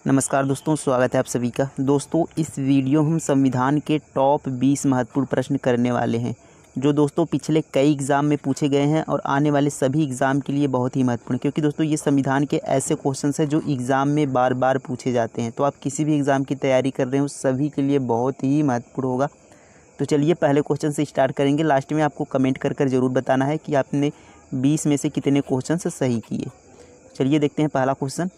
नमस्कार दोस्तों, स्वागत है आप सभी का। दोस्तों इस वीडियो हम संविधान के टॉप 20 महत्वपूर्ण प्रश्न करने वाले हैं, जो दोस्तों पिछले कई एग्ज़ाम में पूछे गए हैं और आने वाले सभी एग्ज़ाम के लिए बहुत ही महत्वपूर्ण, क्योंकि दोस्तों ये संविधान के ऐसे क्वेश्चंस हैं जो एग्ज़ाम में बार बार पूछे जाते हैं। तो आप किसी भी एग्ज़ाम की तैयारी कर रहे हो सभी के लिए बहुत ही महत्वपूर्ण होगा। तो चलिए पहले क्वेश्चन से स्टार्ट करेंगे। लास्ट में आपको कमेंट कर ज़रूर बताना है कि आपने 20 में से कितने क्वेश्चन सही किए। चलिए देखते हैं पहला क्वेश्चन।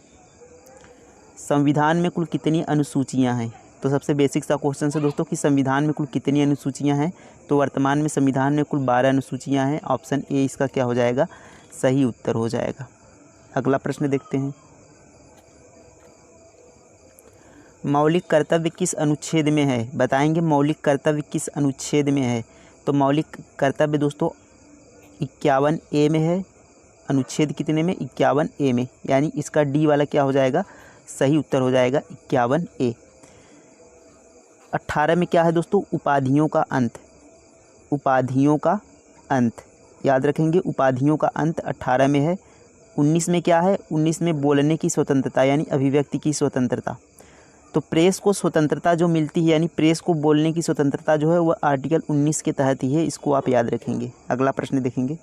संविधान में कुल कितनी अनुसूचियां हैं? तो सबसे बेसिक सा क्वेश्चन है दोस्तों कि संविधान में कुल कितनी अनुसूचियां हैं। तो वर्तमान में संविधान में कुल 12 अनुसूचियां हैं। ऑप्शन ए इसका क्या हो जाएगा? सही उत्तर हो जाएगा। अगला प्रश्न देखते हैं। मौलिक कर्तव्य किस अनुच्छेद में है? बताएंगे मौलिक कर्तव्य किस अनुच्छेद में है। तो मौलिक कर्तव्य दोस्तों 51 ए में है। अनुच्छेद कितने में? 51 ए में, यानी इसका डी वाला क्या हो जाएगा? सही उत्तर हो जाएगा 51 ए। 18 में क्या है दोस्तों? उपाधियों का अंत। उपाधियों का अंत याद रखेंगे, उपाधियों का अंत 18 में है। 19 में क्या है? 19 में बोलने की स्वतंत्रता यानी अभिव्यक्ति की स्वतंत्रता। तो प्रेस को स्वतंत्रता जो मिलती है, यानी प्रेस को बोलने की स्वतंत्रता जो है वह आर्टिकल 19 के तहत ही है। इसको आप याद रखेंगे। अगला प्रश्न देखेंगे।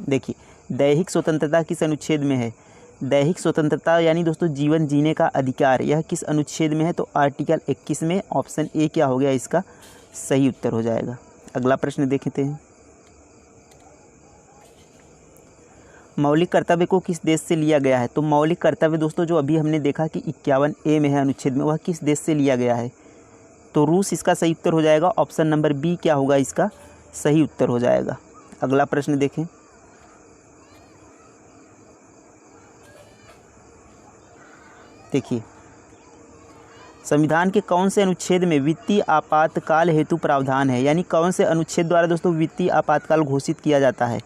देखिए, दैहिक स्वतंत्रता किस अनुच्छेद में है? दैहिक स्वतंत्रता यानी दोस्तों जीवन जीने का अधिकार, यह किस अनुच्छेद में है? तो आर्टिकल 21 में। ऑप्शन ए क्या हो गया इसका? सही उत्तर हो जाएगा। अगला प्रश्न देखते हैं। मौलिक कर्तव्य को किस देश से लिया गया है? तो मौलिक कर्तव्य दोस्तों जो अभी हमने देखा कि 51 ए में है अनुच्छेद में, वह किस देश से लिया गया है? तो रूस इसका सही उत्तर हो जाएगा। ऑप्शन नंबर बी क्या होगा इसका? सही उत्तर हो जाएगा। अगला प्रश्न देखें। देखिए, संविधान के कौन से अनुच्छेद में वित्तीय आपातकाल हेतु प्रावधान है? यानी कौन से अनुच्छेद द्वारा दोस्तों वित्तीय आपातकाल घोषित किया जाता है?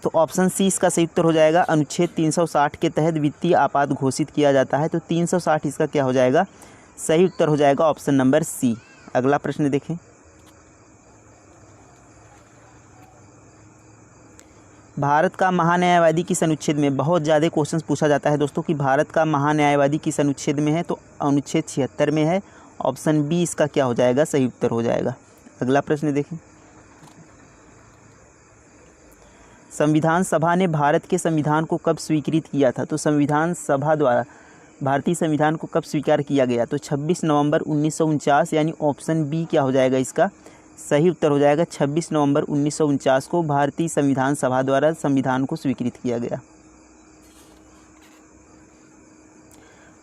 तो ऑप्शन सी इसका सही उत्तर हो जाएगा। अनुच्छेद 360 के तहत वित्तीय आपात घोषित किया जाता है। तो 360 इसका क्या हो जाएगा? सही उत्तर हो जाएगा ऑप्शन नंबर सी। अगला प्रश्न देखें। भारत का महान्यायवादी किस अनुच्छेद में? बहुत ज़्यादा क्वेश्चंस पूछा जाता है दोस्तों कि भारत का महान्यायवादी किस अनुच्छेद में है। तो अनुच्छेद 76 में है। ऑप्शन बी इसका क्या हो जाएगा? सही उत्तर हो जाएगा। अगला प्रश्न देखें। संविधान सभा ने भारत के संविधान को कब स्वीकृत किया था? तो संविधान सभा द्वारा भारतीय संविधान को कब स्वीकार किया गया? तो 26 नवंबर 1949, यानी ऑप्शन बी क्या हो जाएगा इसका? सही उत्तर हो जाएगा। 26 नवंबर 1949 को भारतीय संविधान सभा द्वारा संविधान को स्वीकृत किया गया।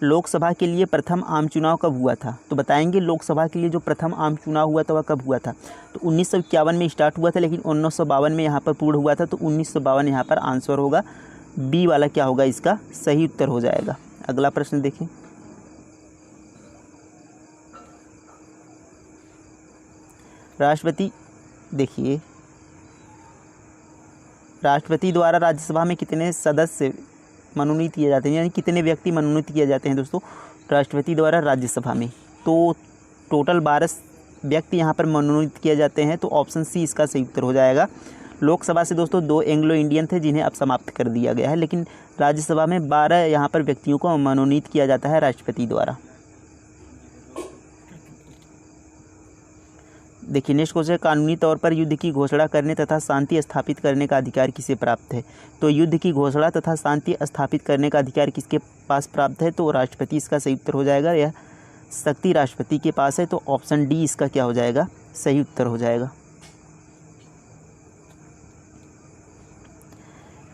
लोकसभा के लिए प्रथम आम चुनाव कब हुआ था? तो बताएंगे लोकसभा के लिए जो प्रथम आम चुनाव हुआ था वह कब हुआ था? तो 1951 में स्टार्ट हुआ था, लेकिन 1952 में यहाँ पर पूर्ण हुआ था। तो 1952 यहाँ पर आंसर होगा। बी वाला क्या होगा इसका? सही उत्तर हो जाएगा। अगला प्रश्न देखें। राष्ट्रपति, देखिए, राष्ट्रपति द्वारा राज्यसभा में कितने सदस्य मनोनीत किए जाते हैं, यानी कितने व्यक्ति मनोनीत किए जाते हैं दोस्तों राष्ट्रपति द्वारा राज्यसभा में? तो टोटल 12 व्यक्ति यहाँ पर मनोनीत किए जाते हैं। तो ऑप्शन सी इसका सही उत्तर हो जाएगा। लोकसभा से दोस्तों 2 एंग्लो इंडियन थे जिन्हें अब समाप्त कर दिया गया है, लेकिन राज्यसभा में 12 यहाँ पर व्यक्तियों को मनोनीत किया जाता है राष्ट्रपति द्वारा। देखिए, नेक्स्ट क्वेश्चन है, कानूनी तौर पर युद्ध की घोषणा करने तथा शांति स्थापित करने का अधिकार किसे प्राप्त है? तो युद्ध की घोषणा तथा शांति स्थापित करने का अधिकार किसके पास प्राप्त है? तो राष्ट्रपति इसका सही उत्तर हो जाएगा। यह शक्ति राष्ट्रपति के पास है। तो ऑप्शन डी इसका क्या हो जाएगा? सही उत्तर हो जाएगा।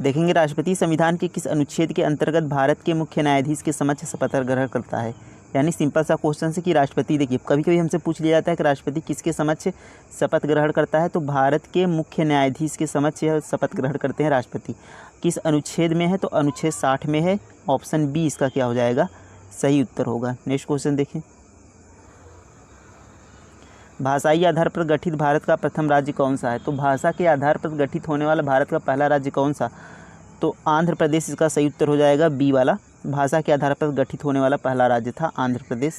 देखेंगे, राष्ट्रपति संविधान के किस अनुच्छेद के अंतर्गत भारत के मुख्य न्यायाधीश के समक्ष शपथ ग्रहण करता है? यानी सिंपल सा क्वेश्चन है कि राष्ट्रपति, देखिए कभी कभी हमसे पूछ लिया जाता है कि राष्ट्रपति किसके समक्ष शपथ ग्रहण करता है? तो भारत के मुख्य न्यायाधीश के समक्ष यह शपथ ग्रहण करते हैं राष्ट्रपति। किस अनुच्छेद में है? तो अनुच्छेद 60 में है। ऑप्शन बी इसका क्या हो जाएगा? सही उत्तर होगा। नेक्स्ट क्वेश्चन देखें। भाषाई आधार पर गठित भारत का प्रथम राज्य कौन सा है? तो भाषा के आधार पर गठित होने वाला भारत का पहला राज्य कौन सा? तो आंध्र प्रदेश इसका सही उत्तर हो जाएगा। बी वाला, भाषा के आधार पर गठित होने वाला पहला राज्य था आंध्र प्रदेश।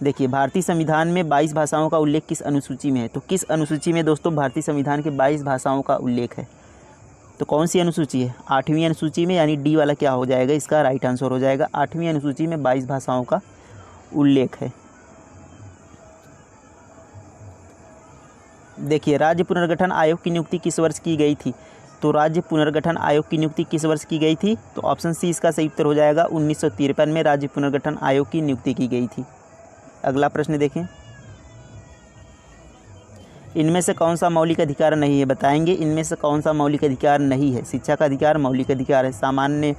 देखिए, भारतीय संविधान में 22 भाषाओं का उल्लेख किस अनुसूची में है? तो किस अनुसूची में दोस्तों भारतीय संविधान के 22 भाषाओं का उल्लेख है? तो कौन सी अनुसूची है? 8वीं अनुसूची में, यानी डी वाला क्या हो जाएगा इसका राइट आंसर हो जाएगा। 8वीं अनुसूची में 22 भाषाओं का उल्लेख है। देखिए, राज्य पुनर्गठन आयोग की नियुक्ति किस वर्ष की गई थी? तो राज्य पुनर्गठन आयोग की नियुक्ति किस वर्ष की गई थी? तो ऑप्शन सी इसका सही उत्तर हो जाएगा। 1953 में राज्य पुनर्गठन आयोग की नियुक्ति की गई थी। अगला प्रश्न देखें, इनमें से कौन सा मौलिक अधिकार नहीं है? बताएंगे इनमें से कौन सा मौलिक अधिकार नहीं है। शिक्षा का अधिकार मौलिक अधिकार है। सामान्य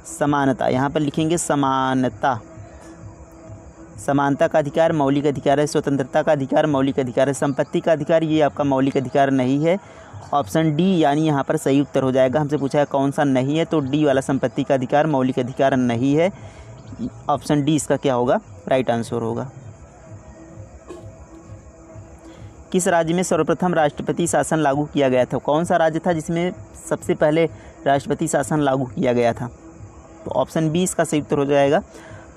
समानता, यहाँ पर लिखेंगे समानता। समानता का अधिकार मौलिक अधिकार है। स्वतंत्रता का अधिकार मौलिक अधिकार है। संपत्ति का अधिकार ये आपका मौलिक अधिकार नहीं है। ऑप्शन डी यानी यहाँ पर सही उत्तर हो जाएगा। हमसे पूछा है कौन सा नहीं है, तो डी वाला संपत्ति का अधिकार मौलिक अधिकार नहीं है। ऑप्शन डी इसका क्या होगा? राइट आंसर होगा। किस राज्य में सर्वप्रथम राष्ट्रपति शासन लागू किया गया था? कौन सा राज्य था जिसमें सबसे पहले राष्ट्रपति शासन लागू किया गया था? तो ऑप्शन बी इसका सही उत्तर हो जाएगा।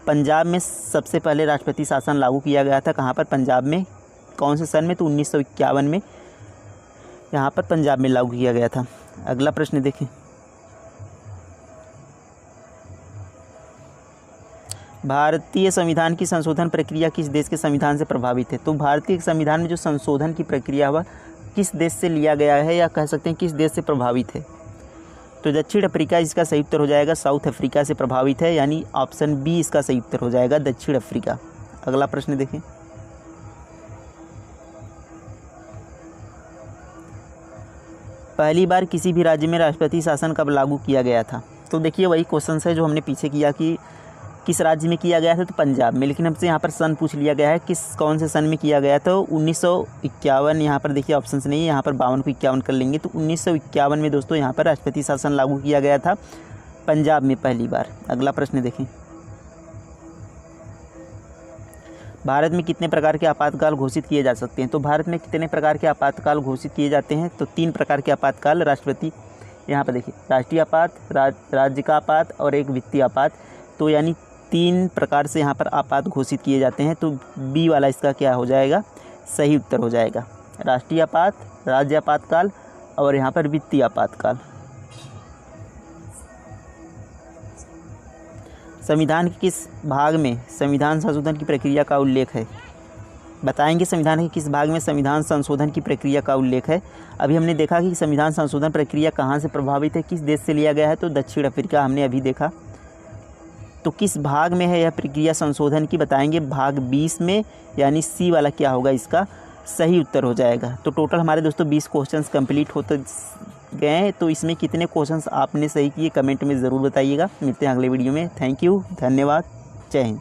पंजाब में सबसे पहले राष्ट्रपति शासन लागू किया गया था। कहाँ पर? पंजाब में। कौन से सन में? तो 1951 में यहाँ पर पंजाब में लागू किया गया था। अगला प्रश्न देखें, भारतीय संविधान की संशोधन प्रक्रिया किस देश के संविधान से प्रभावित है? तो भारतीय संविधान में जो संशोधन की प्रक्रिया हुआ किस देश से लिया गया है, या कह सकते हैं किस देश से प्रभावित है? तो दक्षिण अफ्रीका इसका सही उत्तर हो जाएगा। साउथ अफ्रीका से प्रभावित है, यानी ऑप्शन बी इसका सही उत्तर हो जाएगा, दक्षिण अफ्रीका। अगला प्रश्न देखें, पहली बार किसी भी राज्य में राष्ट्रपति शासन कब लागू किया गया था? तो देखिए वही क्वेश्चन है जो हमने पीछे किया कि किस राज्य में किया गया था, तो पंजाब में। लेकिन हमसे यहाँ पर सन पूछ लिया गया है, किस कौन से सन में किया गया था? 1951। यहाँ पर देखिए ऑप्शन नहीं है, यहाँ पर 52 को 51 कर लेंगे। तो 1951 में दोस्तों यहाँ पर राष्ट्रपति शासन लागू किया गया था पंजाब में पहली बार। अगला प्रश्न देखें, भारत में कितने प्रकार के आपातकाल घोषित किए जा सकते हैं? तो भारत में कितने प्रकार के आपातकाल घोषित किए जाते हैं? तो 3 प्रकार के आपातकाल राष्ट्रपति, यहाँ पर देखिए, राष्ट्रीय आपात, राज्य का आपात और एक वित्तीय आपात। तो यानी 3 प्रकार से यहाँ पर आपात घोषित किए जाते हैं। तो बी वाला इसका क्या हो जाएगा? सही उत्तर हो जाएगा। राष्ट्रीय आपात, राज्य आपातकाल और यहाँ पर वित्तीय आपातकाल। संविधान के किस भाग में संविधान संशोधन की प्रक्रिया का उल्लेख है? बताएंगे संविधान के किस भाग में संविधान संशोधन की प्रक्रिया का उल्लेख है। अभी हमने देखा कि संविधान संशोधन प्रक्रिया कहाँ से प्रभावित है, किस देश से लिया गया है, तो दक्षिण अफ्रीका हमने अभी देखा। तो किस भाग में है यह प्रक्रिया संशोधन की? बताएंगे भाग 20 में, यानी सी वाला क्या होगा इसका सही उत्तर हो जाएगा। तो टोटल हमारे दोस्तों 20 क्वेश्चंस कंप्लीट होते गए हैं। तो इसमें कितने क्वेश्चंस आपने सही किए कमेंट में ज़रूर बताइएगा। मिलते हैं अगले वीडियो में। थैंक यू, धन्यवाद, जय हिंद।